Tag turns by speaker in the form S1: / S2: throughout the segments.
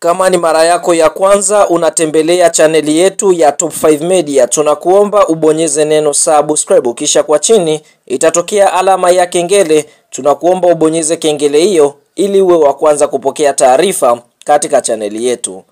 S1: Kama ni mara yako ya kwanza unatembelea chaneli yetu ya Top 5 Media, tunakuomba ubonyeze neno subscribe, kisha kwa chini itatokea alama ya kengele. Tunakuomba ubonyeze kengele hiyo ili uwe wa kwanza kupokea taarifa katika chaneli yetu.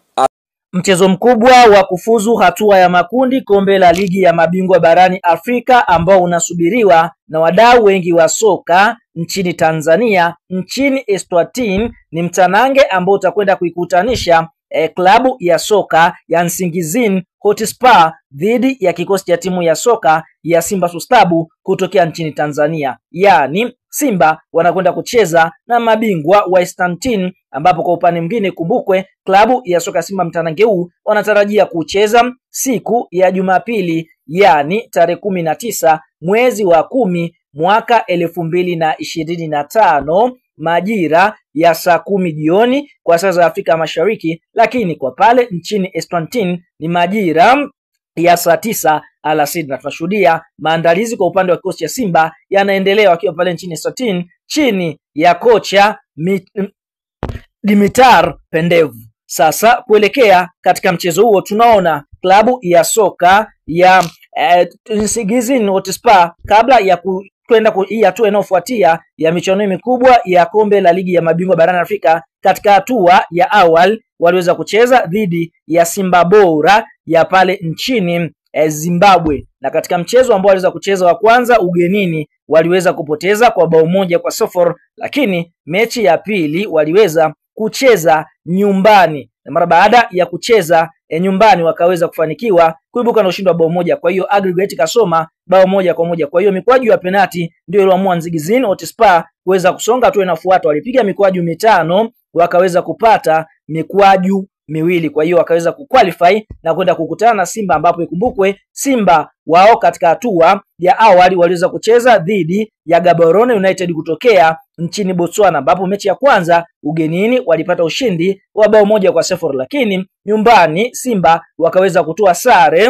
S2: Mchezo mkubwa wa kufuzu hatua ya makundi kombe la ligi ya mabingwa barani Afrika ambao unasubiriwa na wadau wengi wa soka nchini Tanzania, nchini Eswatini, ni mtanange ambao utakwenda kuikutanisha klabu ya soka ya Nsingizini Hotspur dhidi ya kikosi cha timu ya soka ya Simba Sports Club kutokea nchini Tanzania. Yaani Simba wanakwenda kucheza na mabingwa wa Eswatini, ambapo kwa upande mwingine kumbukwe klabu ya soka Simba mtanange huu wanatarajia kucheza siku ya Jumapili, yani tarehe 19 mwezi wa 10 mwaka 2025 majira ya saa 10 jioni kwa saa za Afrika Mashariki, lakini kwa pale nchini Eswatini ni majira ya saa 9 alasiri. Na tunashuhudia maandalizi kwa upande wa kikosi cha Simba yanaendelea wakiwa pale nchini Eswatini chini ya kocha Dimitar Pendev. Sasa kuelekea katika mchezo huo, tunaona klabu ya soka ya Nsingizini Hotspur kabla ya kwenda hii hatua inayofuatia ya michuano mikubwa ya kombe la ligi ya mabingwa barani Afrika, katika hatua ya awali waliweza kucheza dhidi ya Simba Bora ya pale nchini Zimbabwe, na katika mchezo ambao waliweza kucheza wa kwanza ugenini waliweza kupoteza kwa bao 1-0, lakini mechi ya pili waliweza kucheza nyumbani, na mara baada ya kucheza nyumbani wakaweza kufanikiwa kuibuka na ushindi wa bao 1. Kwa hiyo aggregate kasoma bao 1-1. Kwa hiyo mikwaju ya penalti ndio iliyoamua Nsingizini Hotspur kuweza kusonga hatua inayofuata. Walipiga mikwaju mitano wakaweza kupata mikwaju miwili, kwa hiyo wakaweza kuqualify na kwenda kukutana na Simba, ambapo ikumbukwe Simba wao katika hatua ya awali waliweza kucheza dhidi ya Gaborone United kutokea nchini Botswana, ambapo mechi ya kwanza ugenini walipata ushindi wa bao 1-0, lakini nyumbani Simba wakaweza kutoa sare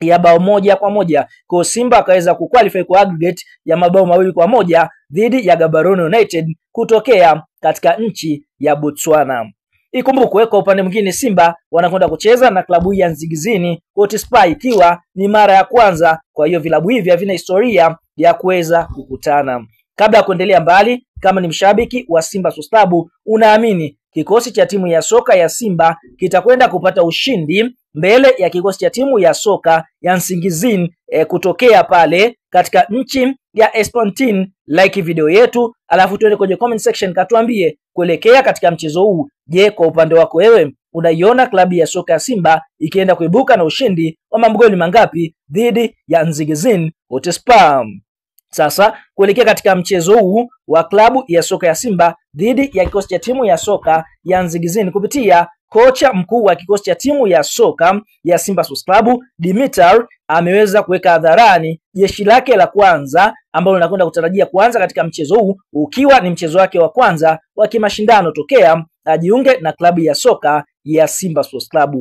S2: ya bao 1-1. Kwa Simba akaweza kuqualify kwa aggregate ya mabao 2-1 dhidi ya Gaborone United kutokea katika nchi ya Botswana. Ikumbukwe kwa upande mwingine Simba wanakwenda kucheza na klabu ya Nsingizini Hotspur ikiwa ni mara ya kwanza, kwa hiyo vilabu hivi havina historia ya kuweza kukutana. Kabla ya kuendelea mbali, kama ni mshabiki wa Simba Sports Club, unaamini kikosi cha timu ya soka ya Simba kitakwenda kupata ushindi mbele ya kikosi cha timu ya soka ya Nsingizini kutokea pale katika nchi ya Eswatini? Like video yetu, alafu tuende kwenye comment section katuambie kuelekea katika mchezo huu. Je, kwa upande wako wewe unaiona klabu ya soka ya Simba ikienda kuibuka na ushindi wa magoli mangapi dhidi ya Nsingizini Hotspur? Sasa kuelekea katika mchezo huu wa klabu ya soka ya Simba dhidi ya kikosi cha timu ya soka ya Nsingizini, kupitia kocha mkuu wa kikosi cha timu ya soka ya Simba Sports Club Dimitar ameweza kuweka hadharani jeshi lake la kwanza ambalo linakwenda kutarajia kuanza katika mchezo huu, ukiwa ni mchezo wake wa kwanza wa kimashindano tokea ajiunge na klabu ya soka ya Simba Sports Club.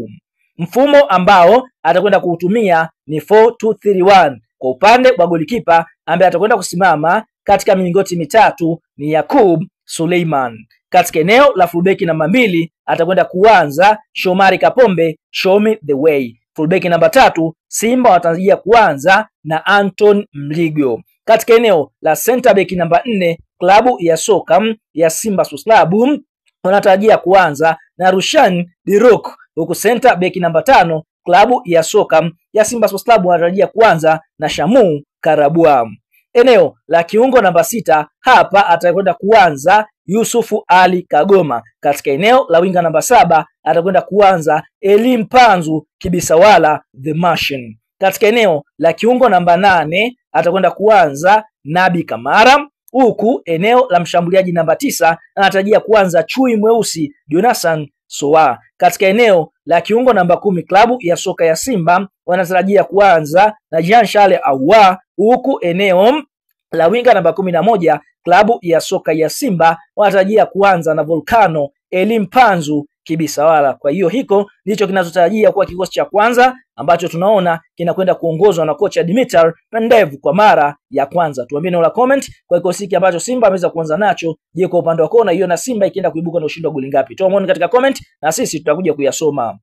S2: Mfumo ambao atakwenda kuutumia ni 4-2-3-1. Kwa upande wa golikipa ambaye atakwenda kusimama katika milingoti mitatu ni Yakub Suleiman. Katika eneo la fullback namba 2 atakwenda kuanza Shomari Kapombe, show me the way. Fullback namba 3 Simba watatarajia kuanza na Anton Mligo. Katika eneo la center back namba 4 klabu ya soka ya Simba Sports Club wanatarajia kuanza na Rushan Dirok, huku center back namba 5 klabu ya soka ya Simba Sports Club wanatarajia kuanza na Shamu Karabua. Eneo la kiungo namba 6 hapa atakwenda kuanza Yusufu Ali Kagoma. Katika eneo la winga namba 7 atakwenda kuanza Elim Panzu Kibisawala the Martian. Katika eneo la kiungo namba 8 atakwenda kuanza Nabi Kamara, huku eneo la mshambuliaji namba 9 anatarajia kuanza Chui Mweusi Jonathan Soa. Katika eneo la kiungo namba 10 klabu ya soka ya Simba wanatarajia kuanza na Jean Charles Ahoua, huku eneo la winga namba 11 klabu ya soka ya Simba wanatarajia kuanza na Volcano Elim Panzu Kibisawala. Kwa hiyo hiko ndicho kinachotarajia kuwa kikosi cha kwanza ambacho tunaona kinakwenda kuongozwa na kocha Dimitar Pandev kwa mara ya kwanza. Tuambie neno la comment kwa kikosi hiki ambacho Simba ameweza kuanza nacho. Je, kwa upande wako unaiona Simba ikienda kuibuka na ushindi wa goli ngapi? Toa maoni katika comment na sisi tutakuja kuyasoma.